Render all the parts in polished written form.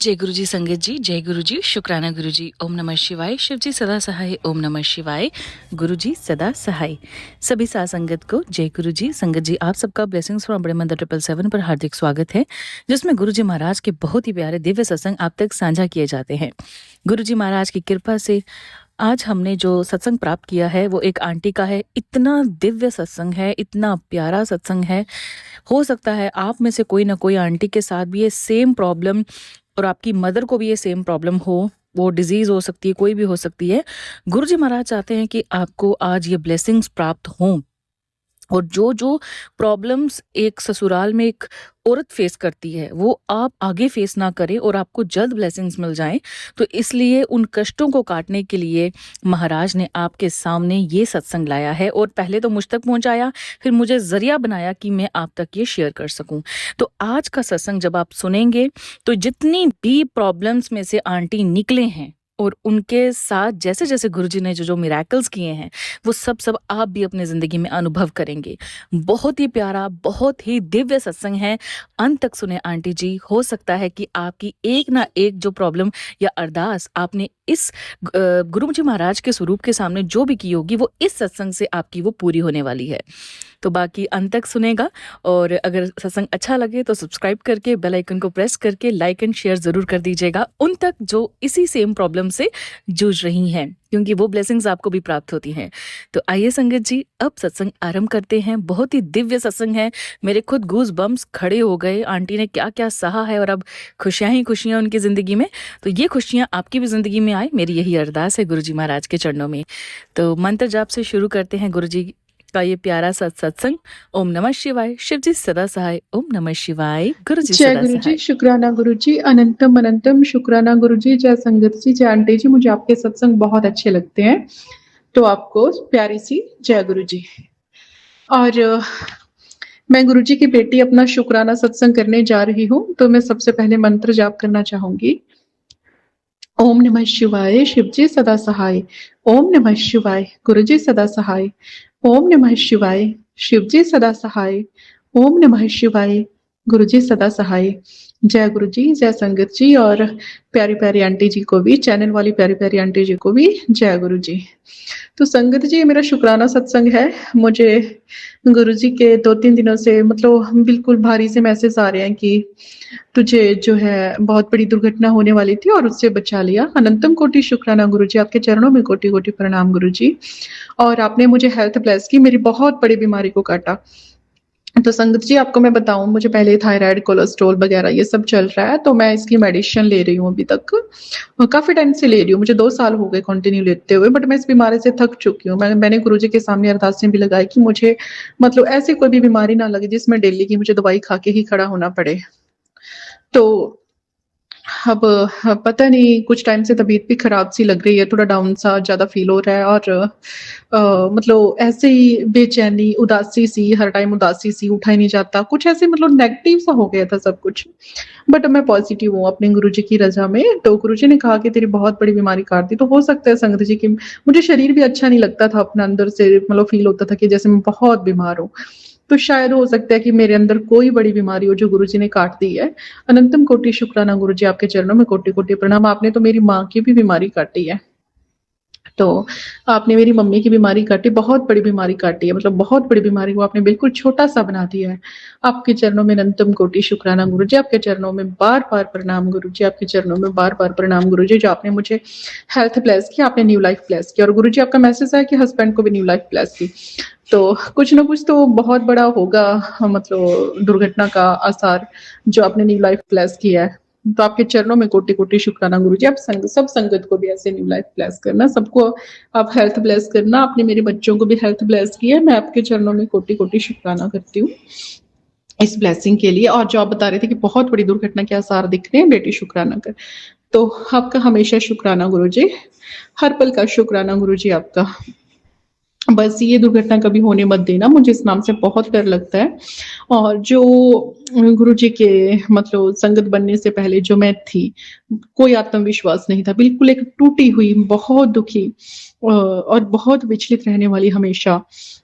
जय गुरु जी संगत जी, जय गुरु जी, शुक्राना गुरु जी, ओम नमः शिवाय, शिव जी सदा सहाय, ओम नमः शिवाय, गुरु जी सदा सहाय। सभी साथ संगत को जय गुरु जी संगत जी, आप सबका ब्लेसिंग्स फ्रॉम बड़े मंदिर 777 पर हार्दिक स्वागत है, जिसमें गुरु जी महाराज के बहुत ही प्यारे दिव्य सत्संग आप तक साझा किए जाते हैं। गुरु जी महाराज की कृपा से आज हमने जो सत्संग प्राप्त किया है वो एक आंटी का है। इतना दिव्य सत्संग है, इतना प्यारा सत्संग है। हो सकता है आप में से कोई ना कोई आंटी के साथ भी ये सेम प्रॉब्लम और आपकी मदर को भी ये सेम प्रॉब्लम हो, वो डिजीज हो सकती है, कोई भी हो सकती है। गुरुजी महाराज चाहते हैं कि आपको आज ये ब्लेसिंग्स प्राप्त हों और जो जो प्रॉब्लम्स एक ससुराल में एक औरत फेस करती है वो आप आगे फेस ना करें और आपको जल्द ब्लेसिंग्स मिल जाएं। तो इसलिए उन कष्टों को काटने के लिए महाराज ने आपके सामने ये सत्संग लाया है और पहले तो मुझ तक पहुंचाया, फिर मुझे जरिया बनाया कि मैं आप तक ये शेयर कर सकूं। तो आज का सत्संग जब आप सुनेंगे तो जितनी भी प्रॉब्लम्स में से आंटी निकले हैं और उनके साथ जैसे जैसे गुरुजी ने जो जो मिरेकल्स किए हैं वो सब सब आप भी अपने जिंदगी में अनुभव करेंगे। बहुत ही प्यारा, बहुत ही दिव्य सत्संग है, अंत तक सुने आंटी जी। हो सकता है कि आपकी एक ना एक जो प्रॉब्लम या अरदास आपने इस गुरु जी महाराज के स्वरूप के सामने जो भी की होगी वो इस सत्संग से आपकी वो पूरी होने वाली है। तो बाकी अंत तक सुनेगा और अगर सत्संग अच्छा लगे तो सब्सक्राइब करके बेल आइकन को प्रेस करके लाइक एंड शेयर जरूर कर दीजिएगा उन तक जो इसी सेम प्रॉब्लम से जूझ रही हैं, क्योंकि वो ब्लेसिंग्स आपको भी प्राप्त होती हैं। तो आइए संगत जी अब सत्संग आरंभ करते हैं। बहुत ही दिव्य सत्संग है, मेरे खुद गूज बम्स खड़े हो गए। आंटी ने क्या क्या सहा है और अब खुशियां ही खुशियां उनकी जिंदगी में। तो ये खुशियां आपकी भी जिंदगी में आए, मेरी यही अरदास है गुरुजी महाराज के चरणों में। तो मंत्र जाप से शुरू करते हैं गुरुजी का ये प्यारा सत्संग। ओम नमः शिवाय, शिव जी सदा सहाय, ओम नमः शिवाय, गुरु जी जय सदा गुरु जी, सहाय। शुक्राना गुरु जी, अनंतम अनंतम शुक्राना गुरु जी। जय संगत जी, जय आंटी जी, मुझे आपके सत्संग बहुत अच्छे लगते हैं, तो आपको प्यारी सी जय गुरु जी। और मैं गुरु जी की बेटी अपना शुक्राना सत्संग करने जा रही हूँ, तो मैं सबसे पहले मंत्र जाप करना चाहूंगी। ओम नमः शिवाय, शिव जी सदा सहाय, ओम नमः शिवाय, गुरु जी सदा सहाय, ओम नमः शिवाय, शिव जी सदा सहाय, ओम नमः शिवाय, गुरु जी सदा सहाय। जय गुरु जी, जय संगत जी और प्यारी प्यारी आंटी जी को भी, चैनल वाली प्यारी प्यारी आंटी जी को भी जय गुरु जी। तो संगत जी, मेरा शुक्राना सत्संग है। मुझे गुरु जी के 2-3 दिनों से मतलब बिल्कुल भारी से मैसेज आ रहे हैं कि तुझे जो है बहुत बड़ी दुर्घटना होने वाली थी और उससे बचा लिया। अनंतम कोटि शुक्राना गुरु जी, आपके चरणों में कोटि कोटि प्रणाम गुरु जी। और आपने मुझे हेल्थ ब्लेस की, मेरी बहुत बड़ी बीमारी को काटा। तो संगत जी, आपको मैं बताऊं, मुझे पहले थायराइड, कोलेस्ट्रॉल वगैरह ये सब चल रहा है, तो मैं इसकी मेडिसिन ले रही हूँ अभी तक, काफी टाइम से ले रही हूँ। मुझे 2 साल हो गए कंटिन्यू लेते हुए, बट मैं इस बीमारी से थक चुकी हूँ। मैंने गुरु जी के सामने अरदासें भी लगाई कि मुझे मतलब ऐसी कोई भी बीमारी ना लगे जिसमें डेली की मुझे दवाई खा के ही खड़ा होना पड़े। तो अब पता नहीं, कुछ टाइम से तबीयत भी खराब सी लग रही है, थोड़ा डाउन सा ज़्यादा फील हो रहा है और मतलब ऐसे ही बेचैनी, उदासी सी, हर टाइम उदासी सी, उठा ही नहीं जाता, कुछ ऐसे मतलब नेगेटिव सा हो गया था सब कुछ। बट मैं पॉजिटिव हूँ अपने गुरुजी की रज़ा में। तो गुरुजी ने कहा कि तेरी बहुत बड़ी बीमारी काट दी। तो हो सकता है संगत जी कि मुझे शरीर भी अच्छा नहीं लगता था अपना, अंदर से मतलब फील होता था कि जैसे मैं बहुत बीमार हूँ। तो शायद हो सकता है कि मेरे अंदर कोई बड़ी बीमारी हो जो गुरुजी ने काट दी है। अनंतम कोटि शुक्राना गुरुजी, आपके चरणों में कोटि कोटि प्रणाम। आपने तो मेरी माँ की भी बीमारी काटी है, तो आपने मेरी मम्मी की बीमारी काटी, बहुत बड़ी बीमारी काटी है, मतलब बहुत बड़ी बीमारी को आपने बिल्कुल छोटा-सा बना दिया है। आपके चरणों में अनंतम कोटि शुक्राना गुरुजी, आपके चरणों में बार-बार प्रणाम गुरुजी, आपके चरणों में बार-बार प्रणाम गुरुजी, जो आपने मुझे हेल्थ ब्लेस की, आपने न्यू लाइफ ब्लेस की। और गुरुजी, आपका मैसेज है कि हस्बैंड को भी न्यू लाइफ ब्लेस की। तो कुछ ना कुछ तो बहुत बड़ा होगा, मतलब दुर्घटना का आसार, जो आपने न्यू लाइफ ब्लेस किया है। तो आपके चरणों में कोटि कोटि शुक्राना गुरुजी। आप सब संगत को भी ऐसे न्यू लाइफ ब्लेस करना, सबको आप हेल्थ ब्लेस करना। आपने मेरे बच्चों को भी हेल्थ ब्लेस किया है, मैं आपके चरणों में कोटि कोटि शुक्राना करती हूँ इस ब्लेसिंग के लिए। और जो आप बता रहे थे कि बहुत बड़ी दुर्घटना के आसार दिख रहे हैं, बेटी शुक्राना कर। तो आपका हमेशा शुक्राना गुरुजी, हर पल का शुक्राना गुरुजी आपका। बस ये दुर्घटना कभी होने मत देना, मुझे इस नाम से बहुत डर लगता है। और जो गुरुजी के मतलब संगत बनने से पहले जो मैं थी, कोई आत्मविश्वास नहीं था, बिल्कुल एक टूटी हुई, बहुत दुखी, और बहुत विचलित रहने वाली, हमेशा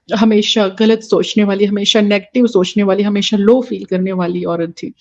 हमेशा गलत सोचने वाली, हमेशा नेगेटिव सोचने वाली, हमेशा लो फ़ील करने वाली औरत थी।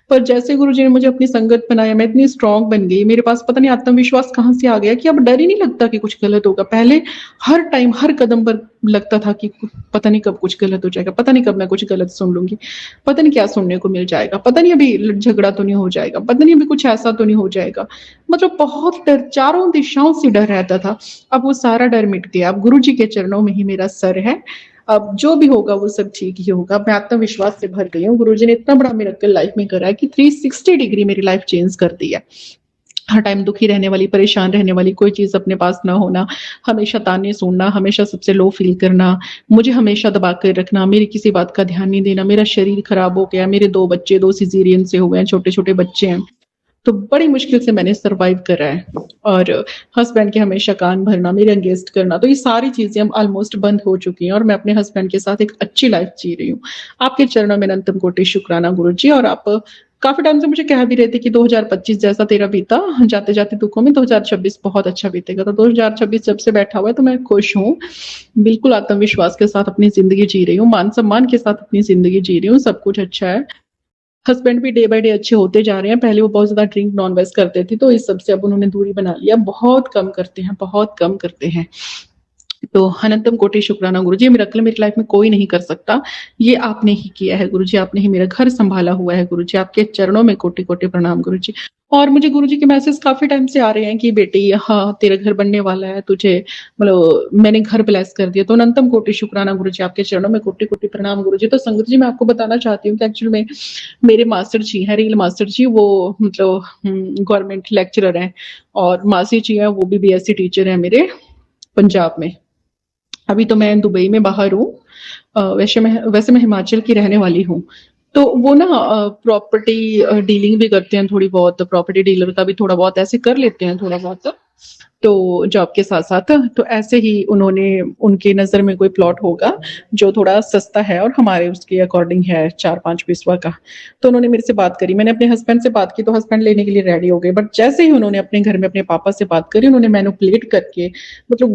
पर जैसे गुरुजी ने मुझे अपनी संगत बनाया, मैं इतनी स्ट्रॉन्ग बन गई, मेरे पास पता नहीं आत्मविश्वास कहाँ से आ गया कि अब डर ही नहीं लगता कि कुछ गलत होगा। पहले हर टाइम, हर कदम पर लगता था कि पता नहीं कब कुछ गलत हो जाएगा, पता नहीं कब मैं कुछ गलत सुन लूँगी, पता नहीं क्या सुनने को मिल जाएगा, पता नहीं अभी झगड़ा तो नहीं हो जाएगा, पता नहीं अभी कुछ ऐसा तो नहीं हो जाएगा। मतलब बहुत डर, चारों दिशाओं से डर रहता था। अब वो सारा डर मिट गया, अब गुरुजी के चरणों में ही मेरा सर है। अब जो भी होगा वो सब ठीक ही होगा। अब मैं आत्मविश्वास से भर गई हूँ। गुरुजी ने इतना बड़ा मिरेकल लाइफ में करा है कि 360 डिग्री मेरी लाइफ चेंज कर दी है। हर टाइम दुखी रहने वाली, परेशान रहने वाली, कोई चीज़ अपने पास ना होना, हमेशा ताने सुनना, हमेशा सबसे लो फ़ील करना, मुझे हमेशा दबा कर रखना, मेरी किसी बात का ध्यान नहीं देना, मेरा शरीर खराब हो गया, मेरे 2 बच्चे, 2 सिज़ेरियन से हुए हैं, छोटे-छोटे बच्चे हैं। तो बड़ी मुश्किल से मैंने सर्वाइव करा है। और हस्बैंड के हमेशा कान भरना, मेरे अगेंस्ट करना, तो ये सारी चीज़ें अब ऑलमोस्ट बंद हो चुकी हैं और मैं अपने हस्बैंड के साथ एक अच्छी लाइफ़ जी रही हूँ। आपके चरणों में अनंतम कोटि शुक्राना गुरुजी। और आप काफ़ी टाइम से मुझे कह भी रहे थे कि 2025 जैसा तेरा बीता, जाते-जाते दुखों में 2026 बहुत अच्छा बीतेगा। तो 2026 जब से बैठा हुआ है तो मैं खुश हूँ। बिल्कुल आत्मविश्वास के साथ अपनी ज़िंदगी जी रही हूँ, मान-सम्मान के साथ अपनी ज़िंदगी जी रही हूँ, सब कुछ अच्छा है। हस्बैंड भी डे बाय डे अच्छे होते जा रहे हैं। पहले वो बहुत ज़्यादा ड्रिंक नॉन-वेज करते थे, तो इस सब से अब उन्होंने दूरी बना लिया। बहुत कम करते हैं, बहुत कम करते हैं। तो अनंतम कोटि शुक्राना गुरुजी, ये मिरेकल मेरी लाइफ में कोई नहीं कर सकता। ये आपने ही किया है गुरुजी, आपने ही मेरा घर सँभाला हुआ है गुरुजी। आपके चरणों में कोटि-कोटि प्रणाम गुरुजी। और मुझे गुरुजी के मैसेज काफ़ी टाइम से आ रहे हैं कि बेटी, हाँ, तेरा घर बनने वाला है, तुझे मतलब मैंने घर ब्लेस कर दिया। तो अनंतम कोटि शुक्राना गुरुजी, आपके चरणों में कोटि-कोटि प्रणाम गुरुजी। तो संगत जी, मैं आपको बताना चाहती हूँ कि एक्चुअल में मेरे मास्टर जी हैं, रील मास्टर जी, वो मतलब गवर्नमेंट लेक्चरर हैं और मासी जी हैं, वो भी बीएससी टीचर हैं मेरे पंजाब में। अभी तो मैं दुबई में बाहर हूँ। वैसे मैं हिमाचल की रहने वाली हूँ। तो वो ना प्रॉपर्टी डीलिंग भी करते हैं थोड़ी बहुत, प्रॉपर्टी डीलर का भी थोड़ा बहुत ऐसे कर लेते हैं थोड़ा बहुत। तो जॉब के साथ-साथ, तो ऐसे ही उन्होंने, उनकी नज़र में कोई प्लॉट होगा जो थोड़ा सस्ता है और हमारे उसके अकॉर्डिंग है 4-5 बिस्वा का। तो उन्होंने मेरे से बात करी, मैंने अपने हस्बैंड से बात की तो हस्बैंड लेने के लिए रेडी हो गए। बट जैसे ही उन्होंने अपने घर में अपने पापा से बात करी, उन्होंने मैनिपुलेट करके मतलब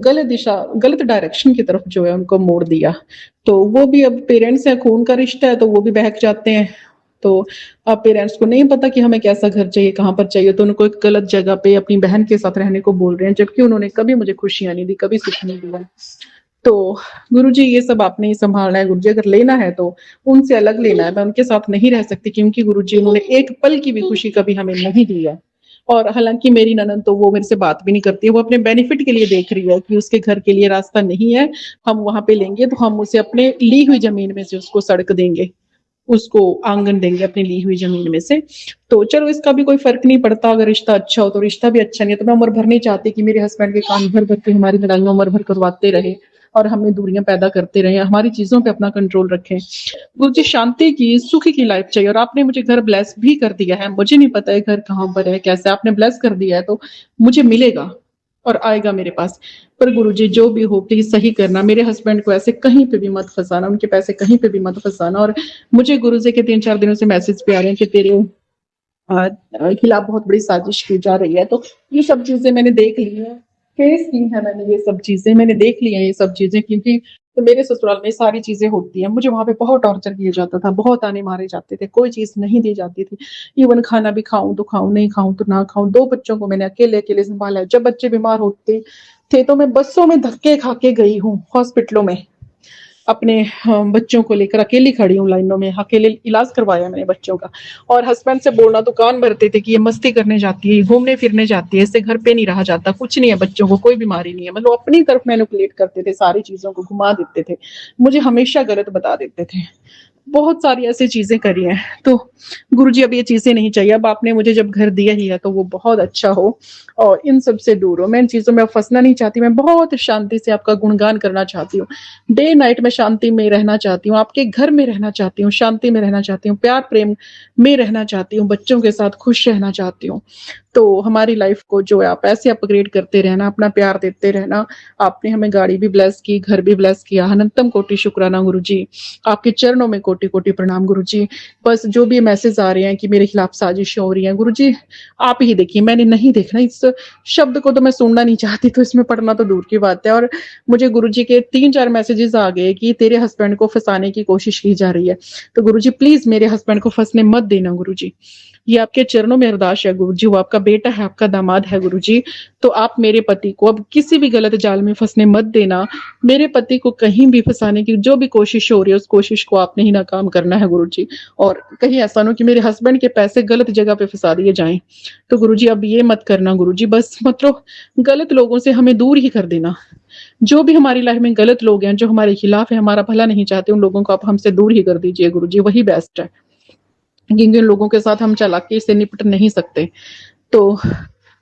गलत डायरेक्शन की तरफ जो है उनको मोड़ दिया। तो वो भी, अब पेरेंट्स हैं, खून का रिश्ता है, तो वो भी बहक जाते हैं। तो अब पेरेंट्स को नहीं पता कि हमें कैसा घर चाहिए, कहाँ पर चाहिए, तो उनको एक गलत जगह पे अपनी बहन के साथ रहने को बोल रहे हैं, जबकि उन्होंने कभी मुझे खुशियाँ नहीं दी, कभी सुख नहीं दिया। तो गुरुजी, ये सब आपने ही सँभालना है गुरुजी, अगर लेना है तो उनसे अलग लेना है, मैं उनके साथ नहीं रह सकती, क्योंकि गुरुजी उन्होंने एक पल की भी खुशी कभी हमें नहीं दी है। और हालाँकि मेरी ननद तो वो मेरे से बात भी नहीं करती है, वो अपने बेनिफिट के लिए देख रही है कि उसके घर के लिए रास्ता नहीं है, हम वहाँ पे लेंगे तो हम उसे अपने ली हुई ज़मीन में से उसको सड़क देंगे, उसको आंगन देंगे अपनी ली हुई ज़मीन में से। तो चलो, इसका भी कोई फ़र्क नहीं पड़ता, अगर रिश्ता अच्छा हो तो, रिश्ता भी अच्छा नहीं है तो मैं उम्र भर नहीं चाहती कि मेरे हस्बैंड के कान भर-भर के हमारी लड़ाइयाँ उम्र भर करवाते रहे और हमें दूरियाँ पैदा करते रहें, हमारी चीज़ों पे अपना कंट्रोल रखें। मुझे शांति की, सुख की लाइफ़ चाहिए और आपने मुझे घर ब्लेस भी कर दिया है। मुझे नहीं पता है घर कहाँ पर है, कैसे, आपने ब्लेस कर दिया है तो मुझे मिलेगा और आएगा मेरे पास। पर गुरुजी, जो भी हो प्लीज़ सही करना, मेरे हस्बैंड को ऐसे कहीं पे भी मत फँसाना, उनके पैसे कहीं पे भी मत फँसाना। और मुझे गुरुजी के 3-4 दिनों से मैसेज भी आ रहे हैं कि तेरे खिलाफ बहुत बड़ी साजिश की जा रही है। तो ये सब चीज़ें मैंने देख ली हैं, फेस की हैं मैंने, ये सब चीज़ें मैंने देख ली हैं, ये सब चीज़ें, क्योंकि तो मेरे ससुराल में सारी चीज़ें होती हैं। मुझे वहाँ पे बहुत टॉर्चर किया जाता था, बहुत ताने मारे जाते थे, कोई चीज़ नहीं दी जाती थी। इवन खाना भी खाऊँ तो खाऊँ, नहीं खाऊँ तो ना खाऊँ। 2 बच्चों को मैंने अकेले-अकेले सँभाला है। जब बच्चे बीमार होते थे तो मैं बसों में धक्के खा के गई हूँ, हॉस्पिटलों में। अपने बच्चों को लेकर अकेली खड़ी हूँ लाइनों में, अकेले इलाज करवाया मैंने बच्चों का। और हस्बैंड से बोलना तो कान भरते थे कि ये मस्ती करने जाती है, घूमने-फिरने जाती है, इससे घर पे नहीं रहा जाता, कुछ नहीं है बच्चों को, कोई बीमारी नहीं है। मतलब अपनी तरफ मैनिपुलेट करते थे, सारी चीज़ों को घुमा देते थे, मुझे हमेशा गलत बता देते थे। बहुत सारी ऐसी चीज़ें करी हैं। तो गुरुजी, अब ये चीज़ें नहीं चाहिए। अब आपने मुझे जब घर दिया ही है तो वो बहुत अच्छा हो और इन सब से दूर हो। मैं इन चीज़ों में अब फँसना नहीं चाहती, मैं बहुत शांति से आपका गुणगान करना चाहती हूँ। डे नाइट मैं शांति में रहना चाहती हूँ, आपके घर में रहना चाहती हूँ, शांति में रहना चाहती हूँ, प्यार प्रेम में रहना चाहती हूँ, बच्चों के साथ खुश रहना चाहती हूँ। तो हमारी लाइफ को जो है आप ऐसे अपग्रेड करते रहना, अपना प्यार देते रहना। आपने हमें गाड़ी भी ब्लेस की, घर भी ब्लेस किया। अनंतम कोटि शुक्राना गुरुजी। आपके चरणों में कोटि-कोटि प्रणाम गुरुजी। बस जो भी मैसेज आ रहे हैं कि मेरे खिलाफ साजिशें हो रही हैं, गुरुजी आप ही देखिए, मैंने नहीं देखना। इस शब्द को तो मैं सुनना नहीं चाहती, तो इसमें पढ़ना तो दूर की बात है। और मुझे गुरुजी के 3-4 मैसेजेस आ गए कि तेरे हस्बैंड को फँसाने की कोशिश की जा रही है। तो गुरुजी प्लीज़ मेरे हस्बैंड को फँसने मत देना गुरुजी। ये आपके चरणों में अरदास है गुरुजी, वो आपका बेटा है, आपका दामाद है गुरुजी। तो आप मेरे पति को अब किसी भी गलत जाल में फँसने मत देना। मेरे पति को कहीं भी फँसाने की जो भी कोशिश हो रही है, उस कोशिश को आपने ही नाकाम करना है गुरुजी। और कहीं ऐसा ना हो कि मेरे हस्बैंड के पैसे गलत जगह पे फँसा दिए जाएँ। तो गुरुजी अब ये मत करना गुरुजी, बस मतलब गलत लोगों से हमें दूर ही कर देना। जो भी हमारी लाइफ में गलत लोग हैं, जो हमारे खिलाफ हैं, हमारा भला नहीं चाहते, उन लोगों को आप हमसे दूर ही कर दीजिए गुरुजी, वही बेस्ट है। क्योंकि उन लोगों के साथ हम चालाकी से निपट नहीं सकते। तो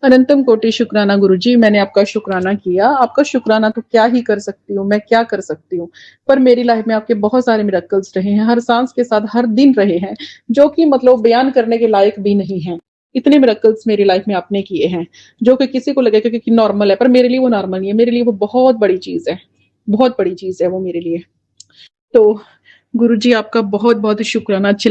अनंतम कोटि शुक्राना गुरुजी, मैंने आपका शुक्राना किया। आपका शुक्राना तो क्या ही कर सकती हूँ, मैं क्या कर सकती हूँ। पर मेरी लाइफ में आपके बहुत सारे मिरेकल्स रहे हैं, हर सांस के साथ हर दिन रहे हैं, जो कि मतलब बयान करने के लायक भी नहीं हैं। इतने मिरेकल्स मेरी लाइफ में आपने किए हैं, जो कि किसी को लगेगा कि नॉर्मल है, पर मेरे लिए वो नॉर्मल नहीं है। मेरे लिए वो बहुत बड़ी चीज़ है, बहुत बड़ी चीज़ है वो मेरे लिए। तो गुरुजी आपका बहुत-बहुत शुक्राना। अच्छी